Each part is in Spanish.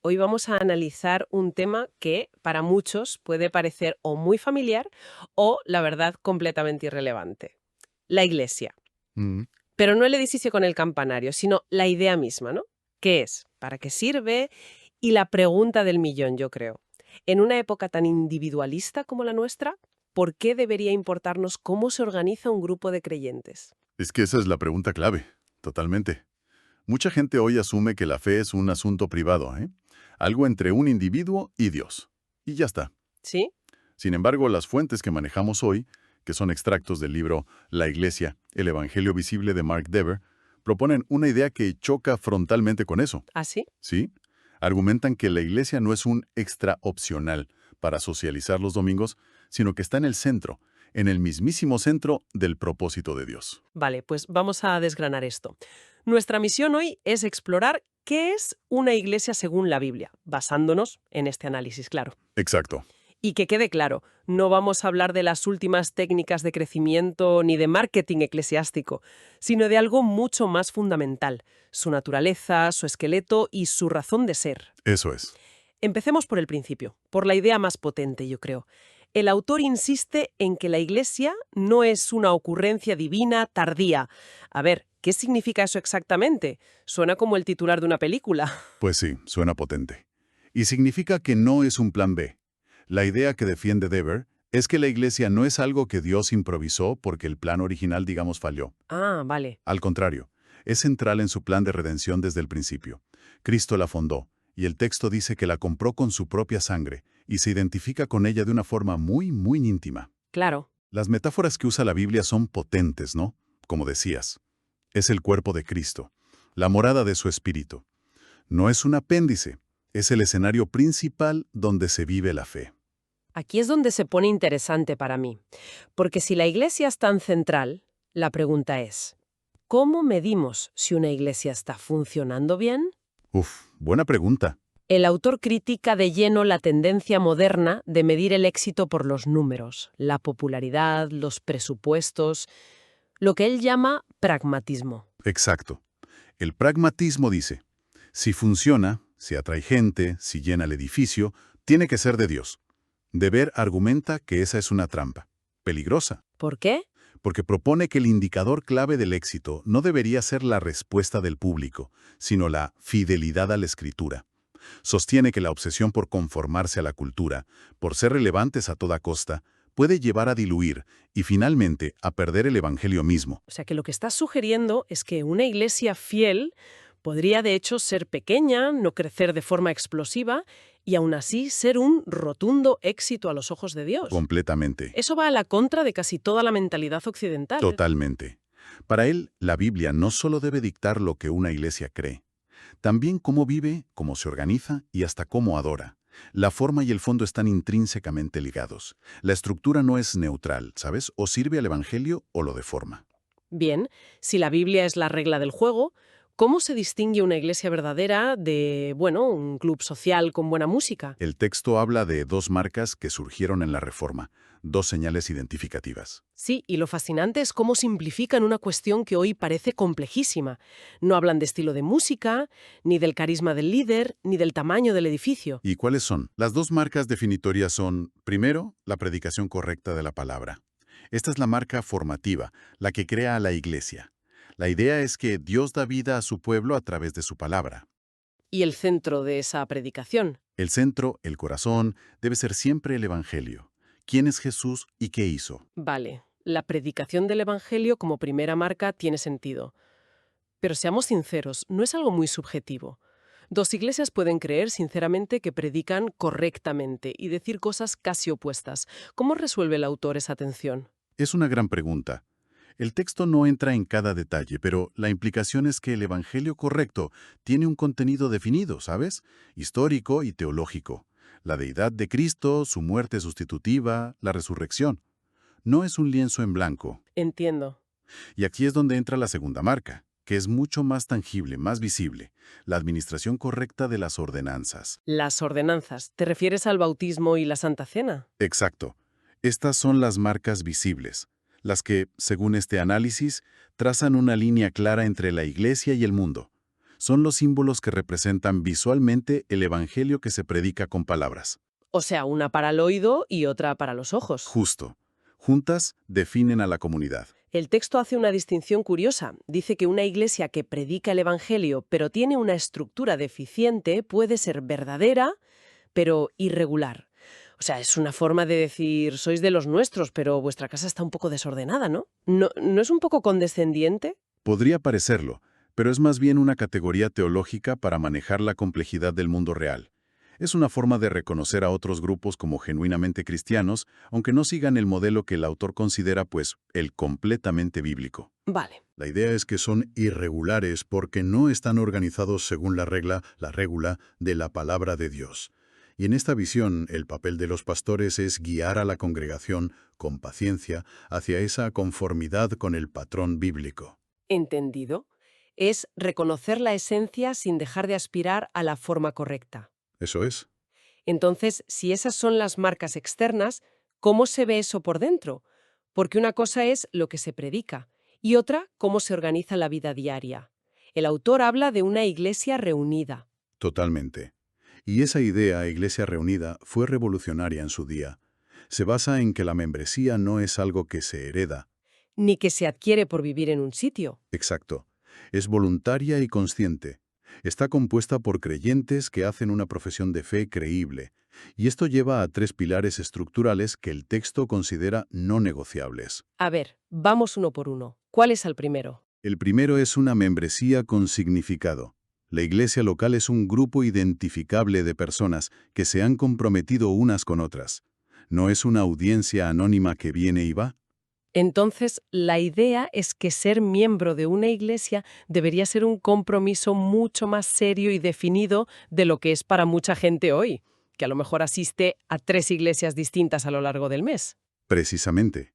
Hoy vamos a analizar un tema que para muchos puede parecer o muy familiar o, la verdad, completamente irrelevante. La Iglesia. Mm, Pero no el edificio con el campanario, sino la idea misma, ¿no? ¿Qué es? ¿Para qué sirve? Y la pregunta del millón, yo creo. En una época tan individualista como la nuestra, ¿por qué debería importarnos cómo se organiza un grupo de creyentes? Es que esa es la pregunta clave, totalmente. Mucha gente hoy asume que la fe es un asunto privado, ¿eh? Algo entre un individuo y Dios. Y ya está. ¿Sí? Sin embargo, las fuentes que manejamos hoy, que son extractos del libro La Iglesia, el Evangelio Visible de Mark Dever, proponen una idea que choca frontalmente con eso. ¿Así? ¿Sí? Argumentan que la Iglesia no es un extra opcional para socializar los domingos, sino que está en el centro, en el mismísimo centro del propósito de Dios. Vale, pues vamos a desgranar esto. Nuestra misión hoy es explorar qué es una iglesia según la Biblia, basándonos en este análisis, claro. Exacto. Y que quede claro, no vamos a hablar de las últimas técnicas de crecimiento ni de marketing eclesiástico, sino de algo mucho más fundamental, su naturaleza, su esqueleto y su razón de ser. Eso es. Empecemos por el principio, por la idea más potente, yo creo. El autor insiste en que la Iglesia no es una ocurrencia divina tardía. A ver, ¿qué significa eso exactamente? Suena como el titular de una película. Pues sí, suena potente. Y significa que no es un plan B. La idea que defiende Dever es que la Iglesia no es algo que Dios improvisó porque el plan original, digamos, falló. Ah, vale. Al contrario, es central en su plan de redención desde el principio. Cristo la fundó, y el texto dice que la compró con su propia sangre, y se identifica con ella de una forma muy, muy íntima. Claro. Las metáforas que usa la Biblia son potentes, ¿no? Como decías, es el cuerpo de Cristo, la morada de su espíritu. No es un apéndice, es el escenario principal donde se vive la fe. Aquí es donde se pone interesante para mí. Porque si la Iglesia es tan central, la pregunta es, ¿cómo medimos si una Iglesia está funcionando bien? Uf, buena pregunta. El autor critica de lleno la tendencia moderna de medir el éxito por los números, la popularidad, los presupuestos, lo que él llama pragmatismo. Exacto. El pragmatismo dice, si funciona, si atrae gente, si llena el edificio, tiene que ser de Dios. Deber argumenta que esa es una trampa. Peligrosa, ¿Por qué? porque propone que el indicador clave del éxito no debería ser la respuesta del público, sino la fidelidad a la escritura. Sostiene que la obsesión por conformarse a la cultura, por ser relevantes a toda costa, puede llevar a diluir y finalmente a perder el evangelio mismo. O sea que lo que estás sugiriendo es que una iglesia fiel podría de hecho ser pequeña, no crecer de forma explosiva y aún así ser un rotundo éxito a los ojos de Dios. Completamente. Eso va a la contra de casi toda la mentalidad occidental. Totalmente. Para él, la Biblia no solo debe dictar lo que una iglesia cree, también cómo vive, cómo se organiza y hasta cómo adora. La forma y el fondo están intrínsecamente ligados. La estructura no es neutral, ¿sabes? O sirve al evangelio o lo deforma. Bien, si la Biblia es la regla del juego, ¿cómo se distingue una iglesia verdadera de, bueno, un club social con buena música? El texto habla de dos marcas que surgieron en la Reforma, dos señales identificativas. Sí, y lo fascinante es cómo simplifican una cuestión que hoy parece complejísima. No hablan de estilo de música, ni del carisma del líder, ni del tamaño del edificio. ¿Y cuáles son? Las dos marcas definitorias son, primero, la predicación correcta de la palabra. Esta es la marca formativa, la que crea a la iglesia. La idea es que Dios da vida a su pueblo a través de su palabra. Y el centro de esa predicación. El centro, el corazón, debe ser siempre el Evangelio. ¿Quién es Jesús y qué hizo? Vale, la predicación del Evangelio como primera marca tiene sentido. Pero seamos sinceros, no es algo muy subjetivo. Dos iglesias pueden creer sinceramente que predican correctamente y decir cosas casi opuestas. ¿Cómo resuelve el autor esa tensión? Es una gran pregunta. El texto no entra en cada detalle, pero la implicación es que el Evangelio correcto tiene un contenido definido, ¿sabes? Histórico y teológico. La deidad de Cristo, su muerte sustitutiva, la resurrección. No es un lienzo en blanco. Entiendo. Y aquí es donde entra la segunda marca, que es mucho más tangible, más visible, la administración correcta de las ordenanzas. Las ordenanzas. ¿Te refieres al bautismo y la Santa Cena? Exacto. Estas son las marcas visibles, las que, según este análisis, trazan una línea clara entre la Iglesia y el mundo. Son los símbolos que representan visualmente el evangelio que se predica con palabras. O sea, una para el oído y otra para los ojos. Justo. Juntas definen a la comunidad. El texto hace una distinción curiosa. Dice que una iglesia que predica el evangelio pero tiene una estructura deficiente puede ser verdadera, pero irregular. O sea, es una forma de decir, sois de los nuestros, pero vuestra casa está un poco desordenada, ¿no? ¿No es un poco condescendiente? Podría parecerlo, pero es más bien una categoría teológica para manejar la complejidad del mundo real. Es una forma de reconocer a otros grupos como genuinamente cristianos, aunque no sigan el modelo que el autor considera, pues, el completamente bíblico. Vale. La idea es que son irregulares porque no están organizados según la regla de la palabra de Dios. Y en esta visión, el papel de los pastores es guiar a la congregación con paciencia hacia esa conformidad con el patrón bíblico. Entendido. Es reconocer la esencia sin dejar de aspirar a la forma correcta. Eso es. Entonces, si esas son las marcas externas, ¿cómo se ve eso por dentro? Porque una cosa es lo que se predica y otra, cómo se organiza la vida diaria. El autor habla de una iglesia reunida. Totalmente. Y esa idea, Iglesia reunida, fue revolucionaria en su día. Se basa en que la membresía no es algo que se hereda. Ni que se adquiere por vivir en un sitio. Exacto. Es voluntaria y consciente. Está compuesta por creyentes que hacen una profesión de fe creíble. Y esto lleva a 3 pilares estructurales que el texto considera no negociables. A ver, vamos uno por uno. ¿Cuál es el primero? El primero es una membresía con significado. La iglesia local es un grupo identificable de personas que se han comprometido unas con otras. No es una audiencia anónima que viene y va. Entonces, la idea es que ser miembro de una iglesia debería ser un compromiso mucho más serio y definido de lo que es para mucha gente hoy, que a lo mejor asiste a 3 iglesias distintas a lo largo del mes. Precisamente.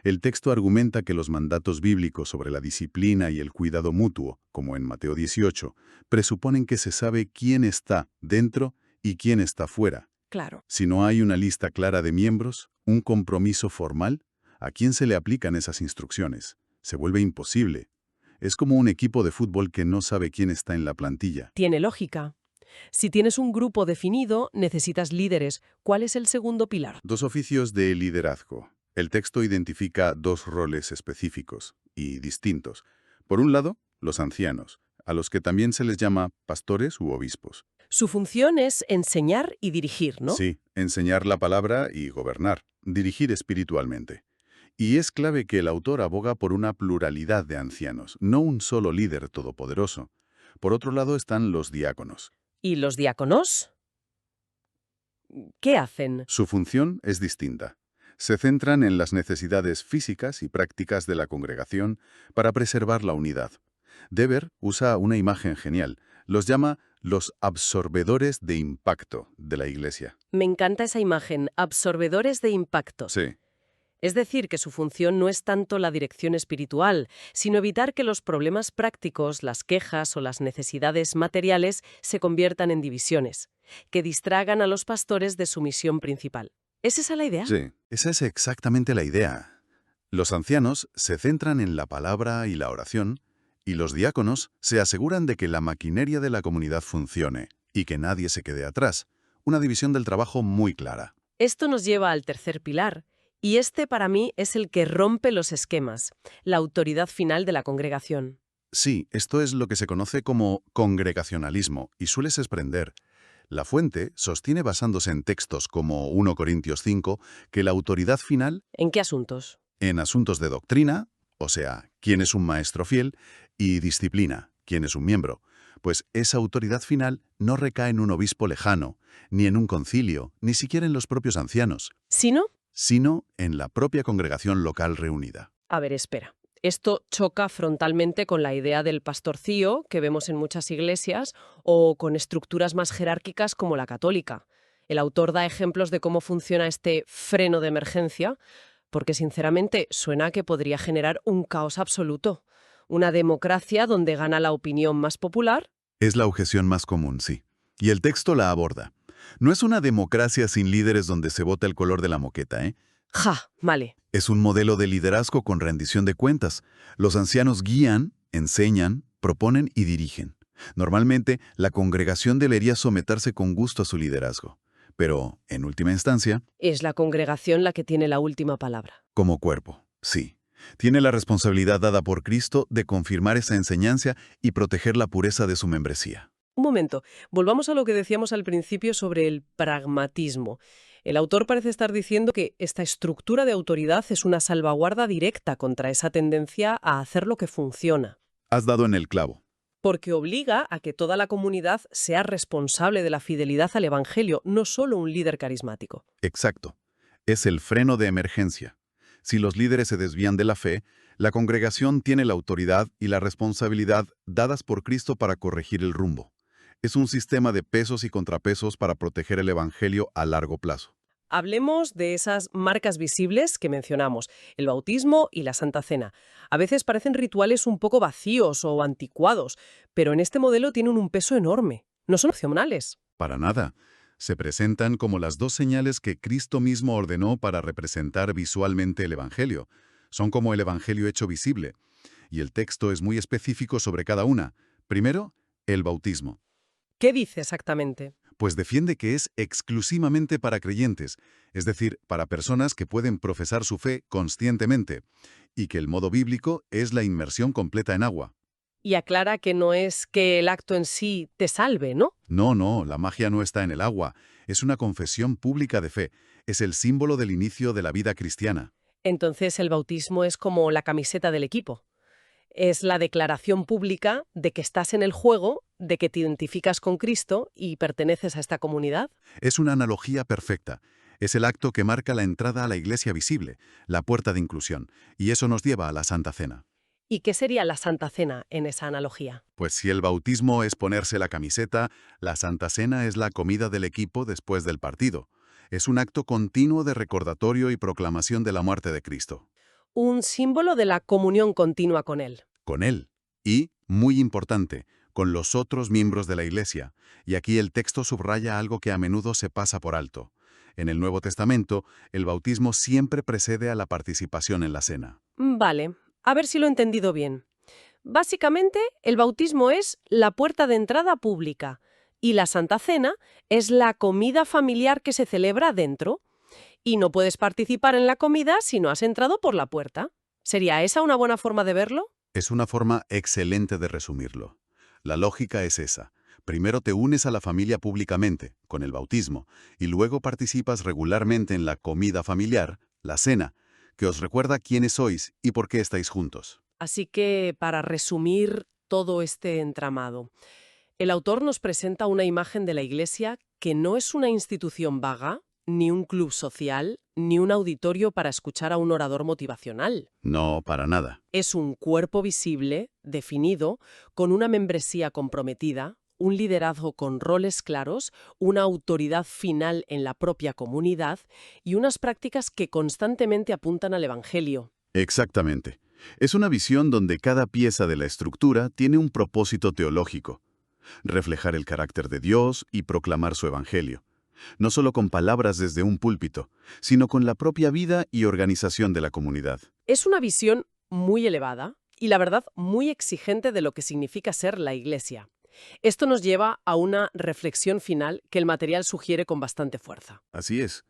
El texto argumenta que los mandatos bíblicos sobre la disciplina y el cuidado mutuo, como en Mateo 18, presuponen que se sabe quién está dentro y quién está fuera. Claro. Si no hay una lista clara de miembros, un compromiso formal, ¿a quién se le aplican esas instrucciones? Se vuelve imposible. Es como un equipo de fútbol que no sabe quién está en la plantilla. Tiene lógica. Si tienes un grupo definido, necesitas líderes. ¿Cuál es el segundo pilar? 2 oficios de liderazgo. El texto identifica 2 roles específicos y distintos. Por un lado, los ancianos, a los que también se les llama pastores u obispos. Su función es enseñar y dirigir, ¿no? Sí, enseñar la palabra y gobernar, dirigir espiritualmente. Y es clave que el autor aboga por una pluralidad de ancianos, no un solo líder todopoderoso. Por otro lado están los diáconos. ¿Y los diáconos? ¿Qué hacen? Su función es distinta. Se centran en las necesidades físicas y prácticas de la congregación para preservar la unidad. Dever usa una imagen genial. Los llama los absorbedores de impacto de la iglesia. Me encanta esa imagen, absorbedores de impacto. Sí, Es decir, que su función no es tanto la dirección espiritual, sino evitar que los problemas prácticos, las quejas o las necesidades materiales se conviertan en divisiones, que distraigan a los pastores de su misión principal. ¿Es esa la idea? sí. Esa es exactamente la idea. Los ancianos se centran en la palabra y la oración, y los diáconos se aseguran de que la maquinaria de la comunidad funcione y que nadie se quede atrás. Una división del trabajo muy clara. Esto nos lleva al tercer pilar, y este para mí es el que rompe los esquemas, la autoridad final de la congregación. Sí, esto es lo que se conoce como congregacionalismo y suele sorprender. La fuente sostiene basándose en textos como 1 Corintios 5 que la autoridad final ¿En qué asuntos? en asuntos de doctrina, o sea, quién es un maestro fiel, y disciplina, quién es un miembro, pues esa autoridad final no recae en un obispo lejano, ni en un concilio, ni siquiera en los propios ancianos, ¿Sí no? sino en la propia congregación local reunida. A ver, espera. Esto choca frontalmente con la idea del pastorcío que vemos en muchas iglesias o con estructuras más jerárquicas como la católica. El autor da ejemplos de cómo funciona este freno de emergencia, porque sinceramente suena que podría generar un caos absoluto. Una democracia donde gana la opinión más popular. Es la objeción más común, sí. Y el texto la aborda. No es una democracia sin líderes donde se vota el color de la moqueta, ¿eh? ¡Ja! Vale. Es un modelo de liderazgo con rendición de cuentas. Los ancianos guían, enseñan, proponen y dirigen. Normalmente, la congregación debería someterse con gusto a su liderazgo. Pero, en última instancia, Es la congregación la que tiene la última palabra. como cuerpo, sí. Tiene la responsabilidad dada por Cristo de confirmar esa enseñanza y proteger la pureza de su membresía. Un momento, volvamos a lo que decíamos al principio sobre el pragmatismo. El autor parece estar diciendo que esta estructura de autoridad es una salvaguarda directa contra esa tendencia a hacer lo que funciona, Has dado en el clavo. porque obliga a que toda la comunidad sea responsable de la fidelidad al Evangelio, no solo un líder carismático. Exacto. Es el freno de emergencia. Si los líderes se desvían de la fe, la congregación tiene la autoridad y la responsabilidad dadas por Cristo para corregir el rumbo. Es un sistema de pesos y contrapesos para proteger el Evangelio a largo plazo. Hablemos de esas marcas visibles que mencionamos, el bautismo y la Santa Cena. A veces parecen rituales un poco vacíos o anticuados, pero en este modelo tienen un peso enorme. No son opcionales. Para nada. Se presentan como las dos señales que Cristo mismo ordenó para representar visualmente el Evangelio. Son como el Evangelio hecho visible. Y el texto es muy específico sobre cada una. Primero, el bautismo. ¿Qué dice exactamente? Pues defiende que es exclusivamente para creyentes, es decir, para personas que pueden profesar su fe conscientemente, y que el modo bíblico es la inmersión completa en agua. Y aclara que no es que el acto en sí te salve, ¿no? No, la magia no está en el agua, es una confesión pública de fe, es el símbolo del inicio de la vida cristiana. Entonces el bautismo es como la camiseta del equipo. Es la declaración pública de que estás en el juego, de que te identificas con Cristo y perteneces a esta comunidad. Es una analogía perfecta. Es el acto que marca la entrada a la iglesia visible, la puerta de inclusión, y eso nos lleva a la Santa Cena. ¿Y qué sería la Santa Cena en esa analogía? Pues si el bautismo es ponerse la camiseta, la Santa Cena es la comida del equipo después del partido. Es un acto continuo de recordatorio y proclamación de la muerte de Cristo. Un símbolo de la comunión continua con Él. Con Él. Y, muy importante, con los otros miembros de la Iglesia. Y aquí el texto subraya algo que a menudo se pasa por alto. En el Nuevo Testamento, el bautismo siempre precede a la participación en la cena. Vale, a ver si lo he entendido bien. Básicamente, el bautismo es la puerta de entrada pública y la Santa Cena es la comida familiar que se celebra dentro. Y no puedes participar en la comida si no has entrado por la puerta. ¿Sería esa una buena forma de verlo? Es una forma excelente de resumirlo. La lógica es esa. Primero te unes a la familia públicamente, con el bautismo, y luego participas regularmente en la comida familiar, la cena, que os recuerda quiénes sois y por qué estáis juntos. Así que, para resumir todo este entramado, el autor nos presenta una imagen de la Iglesia que no es una institución vaga, ni un club social, ni un auditorio para escuchar a un orador motivacional. No, para nada. Es un cuerpo visible, definido, con una membresía comprometida, un liderazgo con roles claros, una autoridad final en la propia comunidad y unas prácticas que constantemente apuntan al Evangelio. Exactamente. Es una visión donde cada pieza de la estructura tiene un propósito teológico. Reflejar el carácter de Dios y proclamar su Evangelio. No solo con palabras desde un púlpito, sino con la propia vida y organización de la comunidad. Es una visión muy elevada y, la verdad, muy exigente de lo que significa ser la Iglesia. Esto nos lleva a una reflexión final que el material sugiere con bastante fuerza. Así es.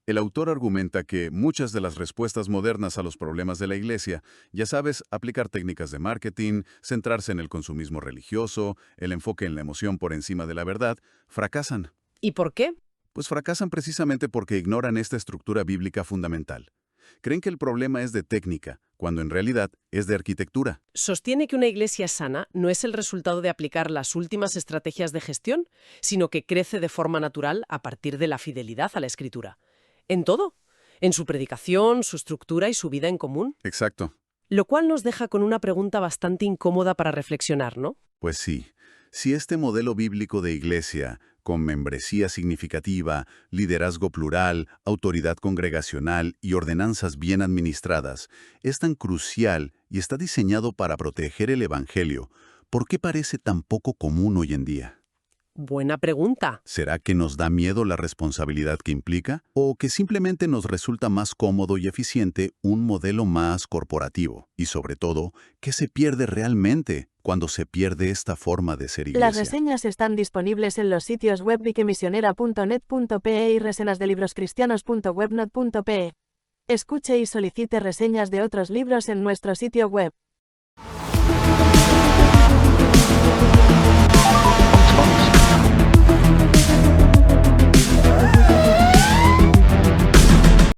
El autor argumenta que muchas de las respuestas modernas a los problemas de la Iglesia, ya sabes, aplicar técnicas de marketing, centrarse en el consumismo religioso, el enfoque en la emoción por encima de la verdad, fracasan. ¿Y por qué? Pues fracasan precisamente porque ignoran esta estructura bíblica fundamental. Creen que el problema es de técnica, cuando en realidad es de arquitectura. Sostiene que una iglesia sana no es el resultado de aplicar las últimas estrategias de gestión, sino que crece de forma natural a partir de la fidelidad a la Escritura. En todo. En su predicación, su estructura y su vida en común. Exacto. Lo cual nos deja con una pregunta bastante incómoda para reflexionar, ¿no? Pues sí. Si este modelo bíblico de iglesia, con membresía significativa, liderazgo plural, autoridad congregacional y ordenanzas bien administradas, es tan crucial y está diseñado para proteger el Evangelio, ¿por qué parece tan poco común hoy en día? Buena pregunta. ¿Será que nos da miedo la responsabilidad que implica? ¿O que simplemente nos resulta más cómodo y eficiente un modelo más corporativo? Y sobre todo, ¿qué se pierde realmente cuando se pierde esta forma de ser iglesia. Las reseñas están disponibles en los sitios web viquemisionera.net.pe y resenasdelibroscristianos.webnot.pe. Escuche y solicite reseñas de otros libros en nuestro sitio web.